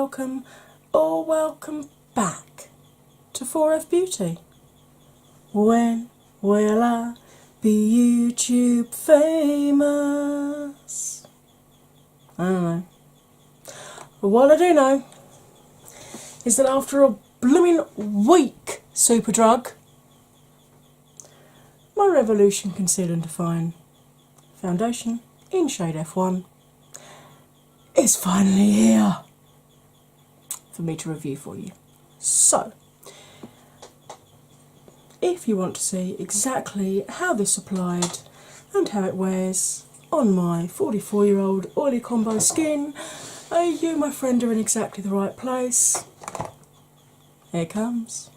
welcome or welcome back to 4F Beauty. When will I be YouTube famous? I don't know. But what I do know is that after a blooming week Superdrug, my Revolution Conceal and Define foundation in shade F1 is finally here for me to review for you. So, if you want to see exactly how this applied and how it wears on my 44-year-old oily combo skin, you, my friend, are in exactly the right place. Here it comes.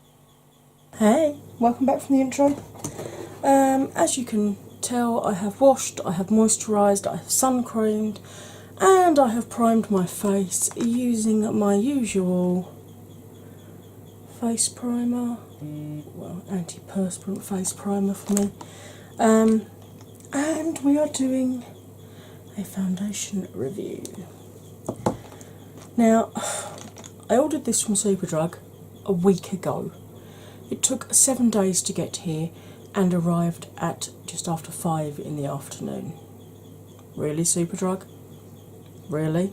Hey, welcome back from the intro. As you can tell, I have washed, I have moisturised, I have sun creamed, and I have primed my face using my usual face primer, well, antiperspirant face primer for me. And we are doing a foundation review. Now, I ordered this from Superdrug a week ago. It took 7 days to get here and arrived at just after 5 in the afternoon. Really, Superdrug? Really?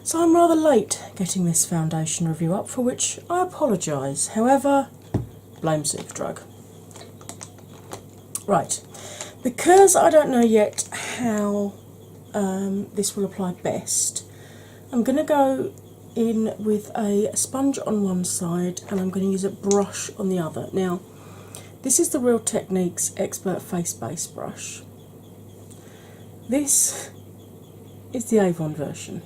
So I'm rather late getting this foundation review up, for which I apologise. However, blame Superdrug. Right, because I don't know yet how this will apply best, I'm going to go in with a sponge on one side and I'm going to use a brush on the other. Now, this is the Real Techniques Expert Face Base brush. This is the Avon version,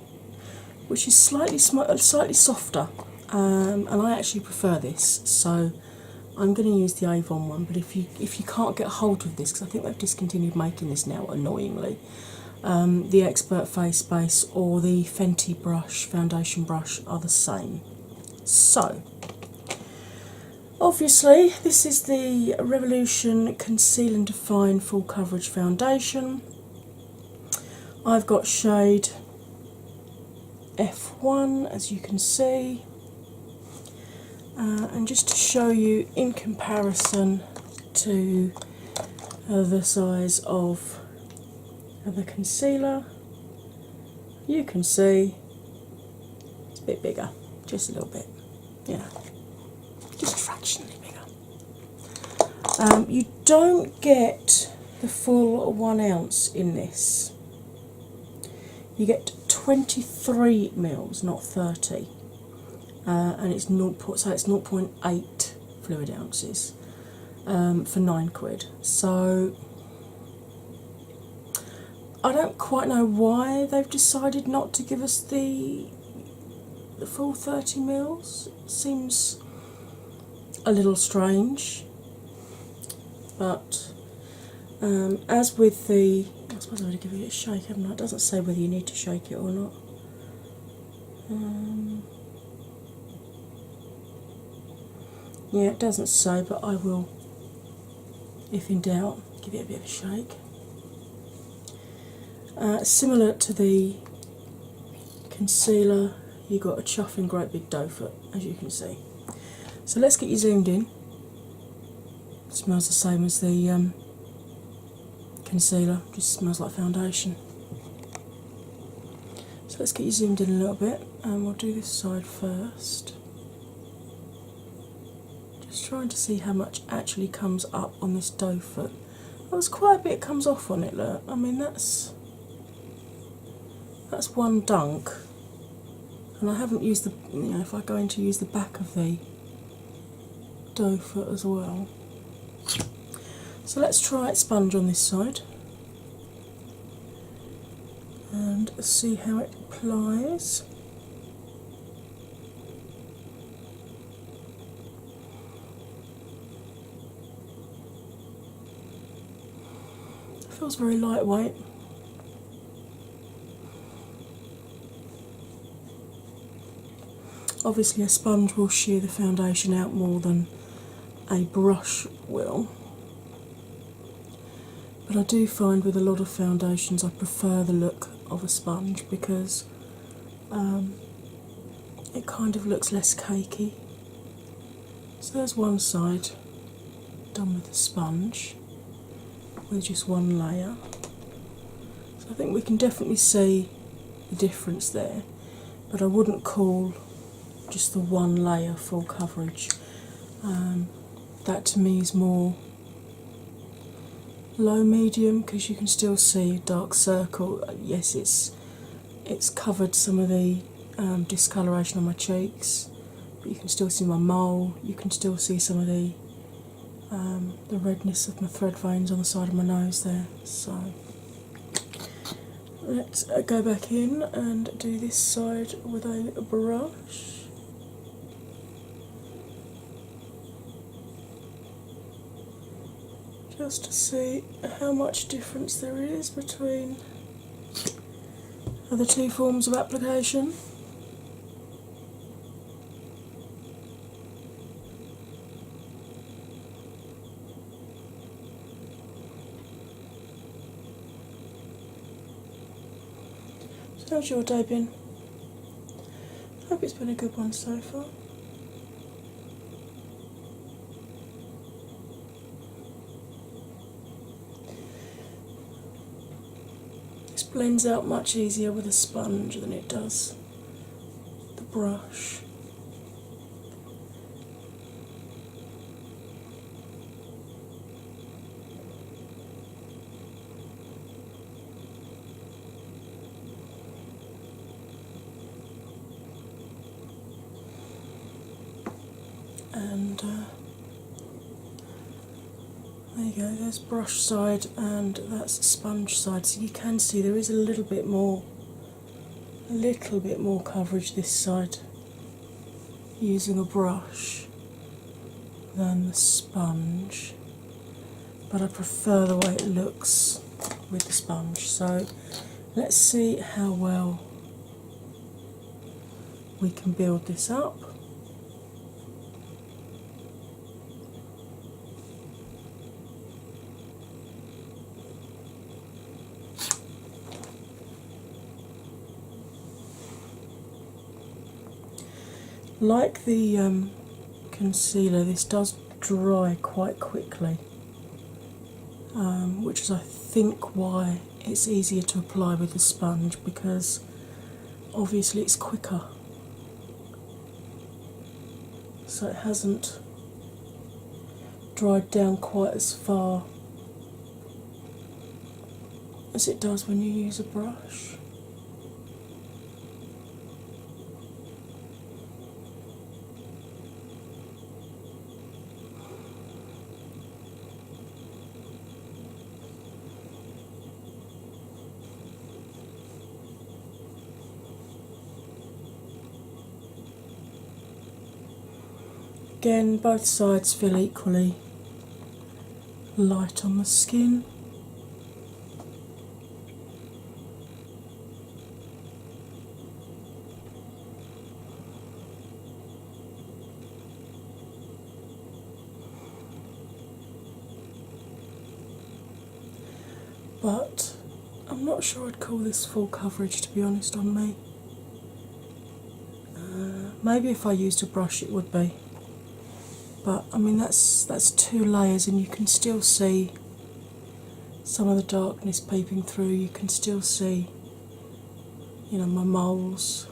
which is slightly softer, and I actually prefer this, so I'm going to use the Avon one. But if you can't get hold of this, because I think they've discontinued making this now, annoyingly, the Expert Face Base or the Fenty brush, foundation brush, are the same. So, obviously, this is the Revolution Conceal and Define Full Coverage Foundation. I've got shade F1, as you can see, and just to show you in comparison to the size of the concealer, you can see it's a bit bigger, just a little bit, just fractionally bigger. You don't get the full 1 ounce in this. You get 23 mils, not 30, and it's 0.8 fluid ounces for £9. So I don't quite know why they've decided not to give us the full 30 mils. It seems a little strange, but as with the, I suppose I would give it a shake, haven't I? It doesn't say whether you need to shake it or not. Yeah, it doesn't say, but I will, if in doubt, give it a bit of a shake. Similar to the concealer, you got a chuffing great big doe foot, as you can see. So let's get you zoomed in. It smells the same as the concealer, just smells like foundation. So let's get you zoomed in a little bit, and we'll do this side first. Just trying to see how much actually comes up on this doe foot. Oh, there's quite a bit comes off on it, look. I mean, that's one dunk, and I haven't used the, if I go in to use the back of the doe foot as well. So let's try it sponge on this side and see how it applies. It feels very lightweight. Obviously a sponge will shear the foundation out more than a brush will. But I do find with a lot of foundations I prefer the look of a sponge because it kind of looks less cakey. So there's one side done with a sponge with just one layer. So I think we can definitely see the difference there, but I wouldn't call just the one layer full coverage. That to me is more low medium, because you can still see a dark circle. Yes, it's covered some of the discoloration on my cheeks, but you can still see my mole. You can still see some of the redness of my thread veins on the side of my nose there. So let's go back in and do this side with a brush. Just to see how much difference there is between the two forms of application. So how's your day been? I hope it's been a good one so far. Blends out much easier with a sponge than it does the brush. And there you go, there's brush side and that's sponge side. So you can see there is a little bit more coverage this side using a brush than the sponge. But I prefer the way it looks with the sponge. So let's see how well we can build this up. Like the concealer, this does dry quite quickly, which is I think why it's easier to apply with the sponge, because obviously it's quicker, so it hasn't dried down quite as far as it does when you use a brush. Again, both sides feel equally light on the skin. But I'm not sure I'd call this full coverage, to be honest, on me. Maybe if I used a brush it would be. But I mean that's two layers, and you can still see some of the darkness peeping through. You can still see, you know, my moles.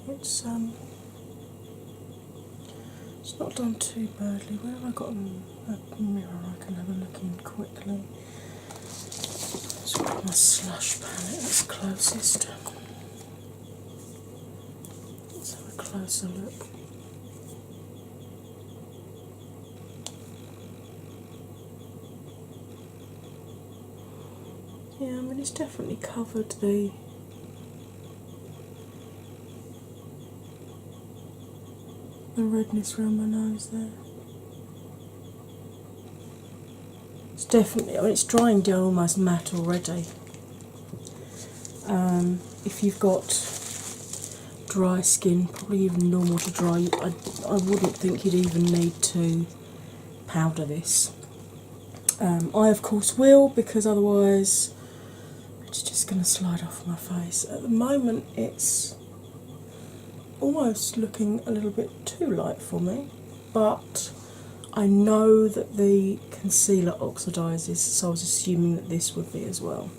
It's not done too badly. Where have I got a mirror I can have a look in quickly? Let's grab my slush palette, that's closest. Let's have a closer look. Yeah, I mean it's definitely covered the redness around my nose there. It's definitely, I mean it's drying down almost matte already. If you've got dry skin, probably even normal to dry, I wouldn't think you'd even need to powder this. I of course will, because otherwise it's just is going to slide off my face. At the moment, it's almost looking a little bit too light for me, but I know that the concealer oxidises, so I was assuming that this would be as well.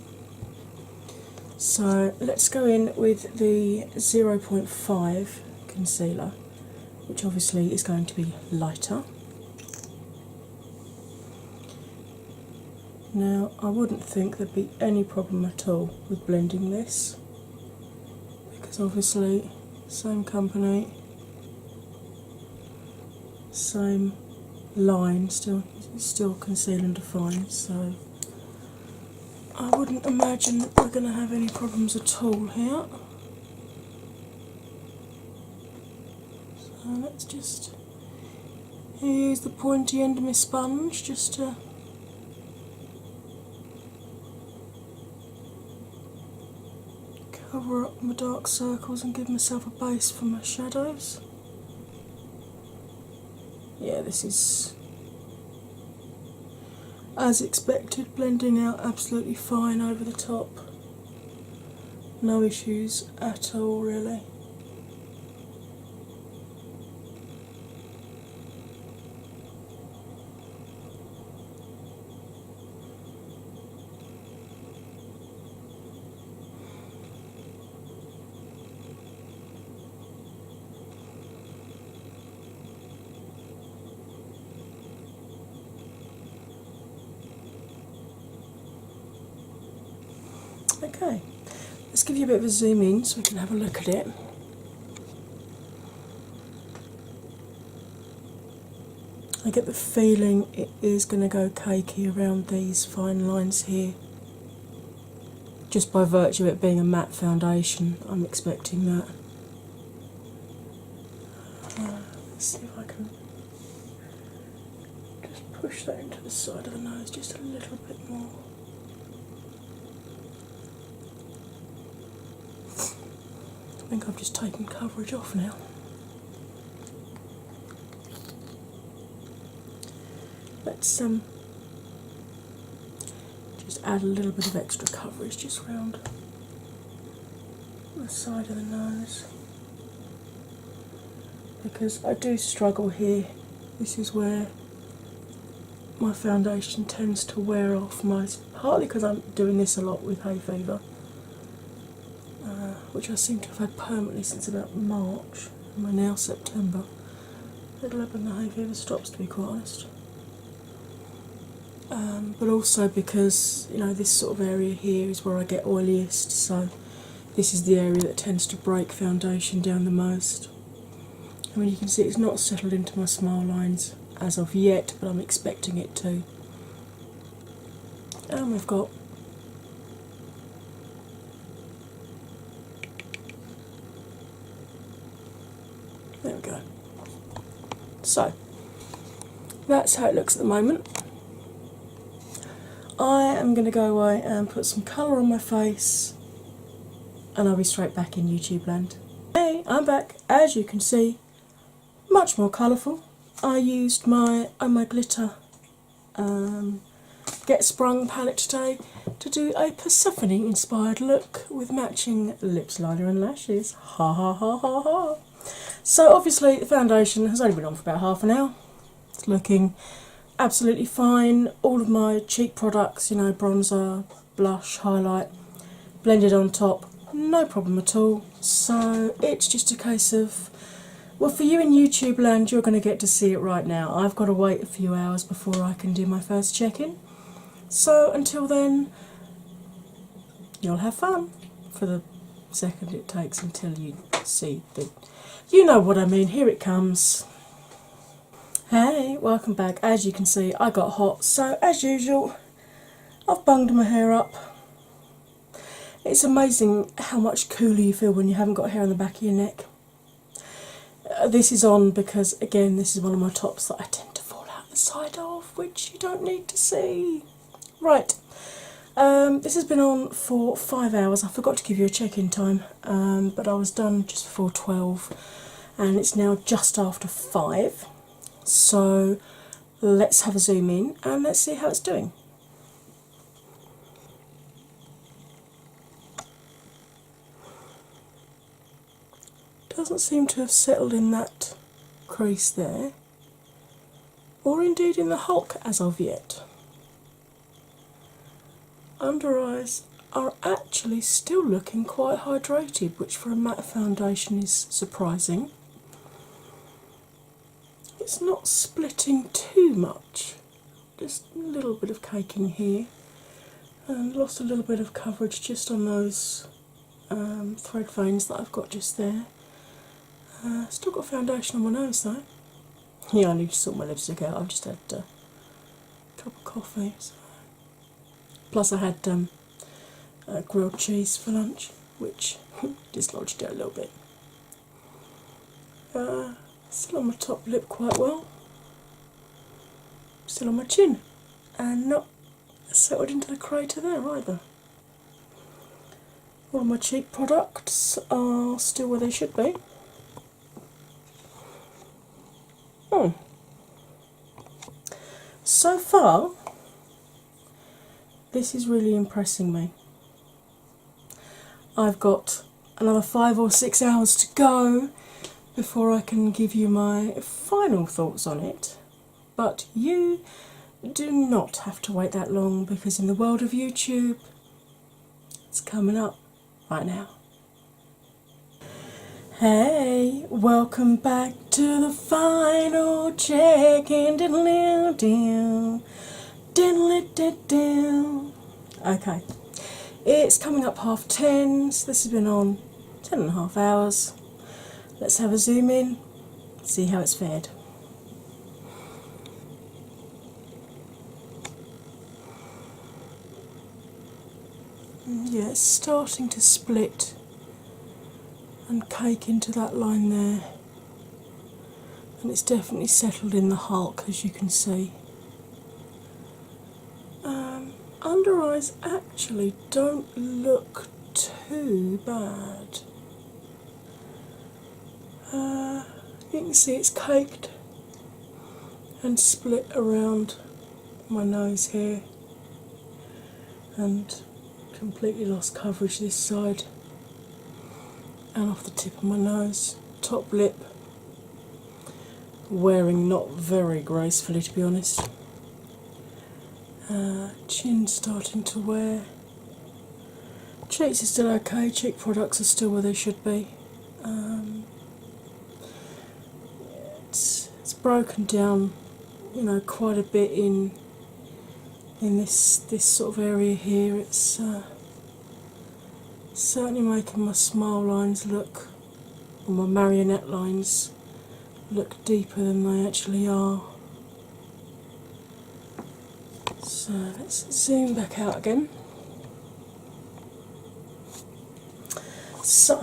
So let's go in with the 0.5 concealer, which obviously is going to be lighter. Now, I wouldn't think there'd be any problem at all with blending this, because obviously, same company, same line, still conceal and define, so I wouldn't imagine we're going to have any problems at all here. So let's just use the pointy end of my sponge just to cover up my dark circles and give myself a base for my shadows. Yeah, this is, as expected, blending out absolutely fine over the top. No issues at all, really. Okay, let's give you a bit of a zoom in so we can have a look at it. I get the feeling it is going to go cakey around these fine lines here. Just by virtue of it being a matte foundation, I'm expecting that. Let's see if I can just push that into the side of the nose just a little bit more. I think I've just taken coverage off now. Let's just add a little bit of extra coverage just round the side of the nose, because I do struggle here. This is where my foundation tends to wear off most, partly because I'm doing this a lot with hay fever, which I seem to have had permanently since about March, and we're now September. It'll happen the hay fever stops, to be quite honest. But also because, you know, this sort of area here is where I get oiliest, so this is the area that tends to break foundation down the most. I mean, you can see it's not settled into my smile lines as of yet, but I'm expecting it to. And we've got there we go. So that's how it looks at the moment. I am going to go away and put some colour on my face, and I'll be straight back in YouTube land. Hey, I'm back. As you can see, much more colourful. I used my Oh My Glitter Get Sprung palette today to do a Persephone inspired look with matching lips liner and lashes. Ha ha ha ha ha. So obviously the foundation has only been on for about half an hour. It's looking absolutely fine. All of my cheek products, you know, bronzer, blush, highlight, blended on top, no problem at all. So it's just a case of, well, for you in YouTube land, you're going to get to see it right now. I've got to wait a few hours before I can do my first check-in. So until then, you'll have fun for the second it takes until you see the, you know what I mean, here it comes. Hey, welcome back. As you can see, I got hot, so as usual, I've bunged my hair up. It's amazing how much cooler you feel when you haven't got hair on the back of your neck. This is on because, again, this is one of my tops that I tend to fall out the side of, which you don't need to see. Right, this has been on for 5 hours. I forgot to give you a check-in time, but I was done just before 12, and it's now just after 5. So let's have a zoom in and let's see how it's doing. doesn't seem to have settled in that crease there, or indeed in the Hulk as of yet. Under eyes are actually still looking quite hydrated, which for a matte foundation is surprising. It's not splitting too much, just a little bit of caking here, and lost a little bit of coverage just on those thread veins that I've got just there. Still got foundation on my nose though. Yeah, I need to sort my lipstick out. I've just had a cup of coffee. So. Plus, I had grilled cheese for lunch, which dislodged it a little bit. Still on my top lip quite well. Still on my chin, and not settled into the crater there either. All of my cheek products are still where they should be. So far, this is really impressing me. I've got another 5 or 6 hours to go before I can give you my final thoughts on it, but you do not have to wait that long, because in the world of YouTube, it's coming up right now. Hey, welcome back to the final check-in. Okay, it's coming up 10:30, so this has been on 10.5 hours. Let's have a zoom in, see how it's fared. Yeah, it's starting to split and cake into that line there, and it's definitely settled in the Hulk, as you can see. Under eyes actually don't look too bad. You can see it's caked and split around my nose here, and completely lost coverage this side and off the tip of my nose. Top lip wearing not very gracefully, to be honest. Chin starting to wear. Cheeks are still okay, cheek products are still where they should be. It's broken down, you know, quite a bit in this sort of area here. It's certainly making my smile lines look, or my marionette lines, look deeper than they actually are. So let's zoom back out again. So,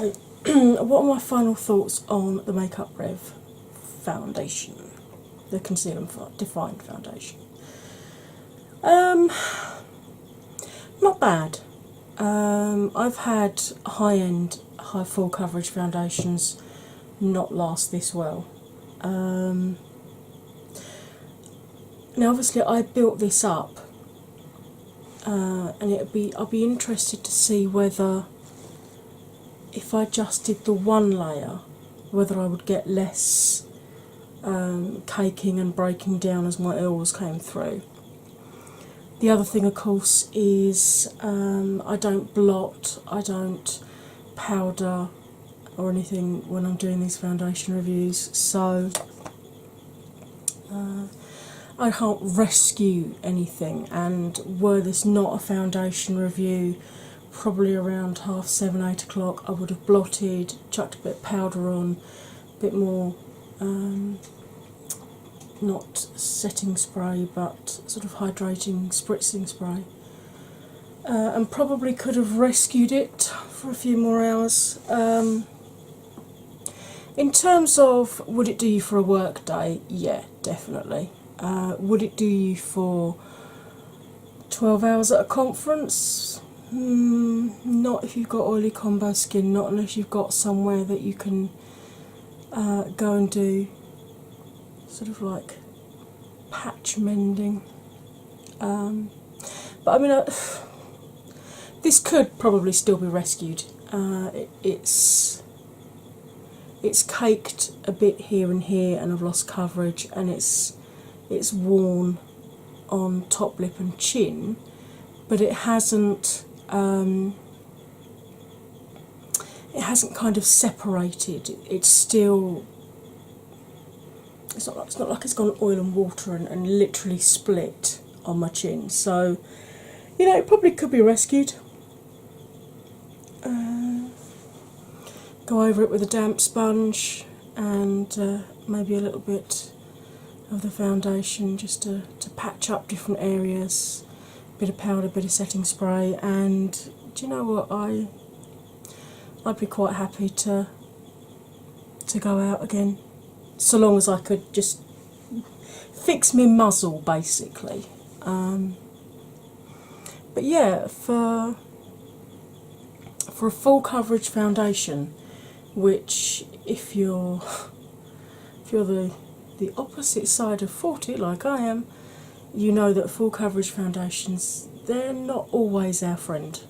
what are my final thoughts on the Makeup Rev foundation, the Conceal and Define foundation? Not bad. I've had high-end, high full coverage foundations not last this well. Now, obviously, I built this up, and I'll be interested to see whether, if I just did the one layer, whether I would get less caking and breaking down as my oils came through. The other thing, of course, is I don't blot, I don't powder or anything when I'm doing these foundation reviews, so I can't rescue anything. And were this not a foundation review, probably around 7:30, 8 o'clock, I would have blotted, chucked a bit of powder on, a bit more, not setting spray, but sort of hydrating, spritzing spray, and probably could have rescued it for a few more hours. In terms of would it do you for a work day, yeah, definitely. Would it do you for 12 hours at a conference? Not if you've got oily combo skin, not unless you've got somewhere that you can go and do sort of like patch mending. But I mean, this could probably still be rescued. It's it's caked a bit here and here, and I've lost coverage, and it's worn on top lip and chin, but it hasn't kind of separated. It's still, it's not like it's gone oil and water and literally split on my chin. So, you know, it probably could be rescued. Go over it with a damp sponge and maybe a little bit of the foundation just to patch up different areas. Bit of powder, bit of setting spray, and do you know what? I'd be quite happy to go out again, so long as I could just fix my muzzle, basically. But yeah, for a full coverage foundation, which if you're the opposite side of 40 like I am, you know that full coverage foundations, they're not always our friend.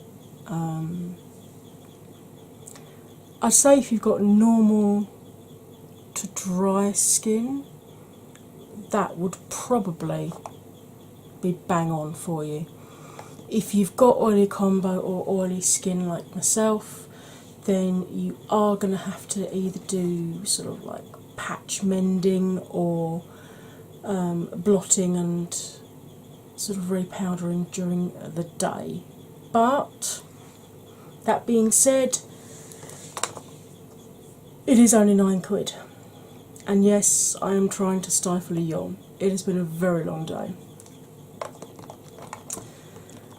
I'd say if you've got normal to dry skin, that would probably be bang on for you. If you've got oily combo or oily skin like myself, then you are going to have to either do sort of like patch mending or blotting and sort of repowdering during the day. But that being said, it is only £9, and yes, I am trying to stifle a yawn. It has been a very long day.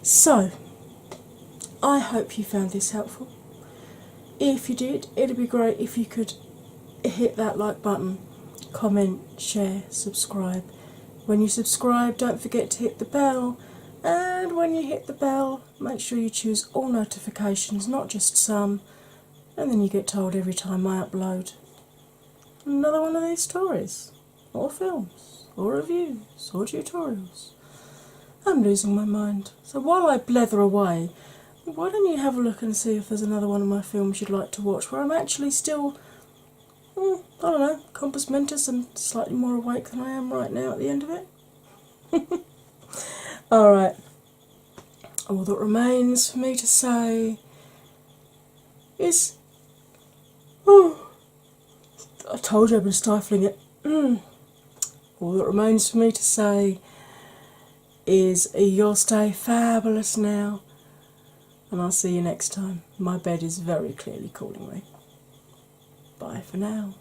So, I hope you found this helpful. If you did, it'd be great if you could hit that like button, comment, share, subscribe. When you subscribe, don't forget to hit the bell, and when you hit the bell, make sure you choose all notifications, not just some, and then you get told every time I upload another one of these stories, or films, or reviews, or tutorials. I'm losing my mind. So while I blether away, why don't you have a look and see if there's another one of my films you'd like to watch where I'm actually still, I don't know, compos mentis and slightly more awake than I am right now at the end of it. Alright, all that remains for me to say is, I told you I've been stifling it. All that remains for me to say is you'll stay fabulous now, and I'll see you next time. My bed is very clearly calling me. Bye for now.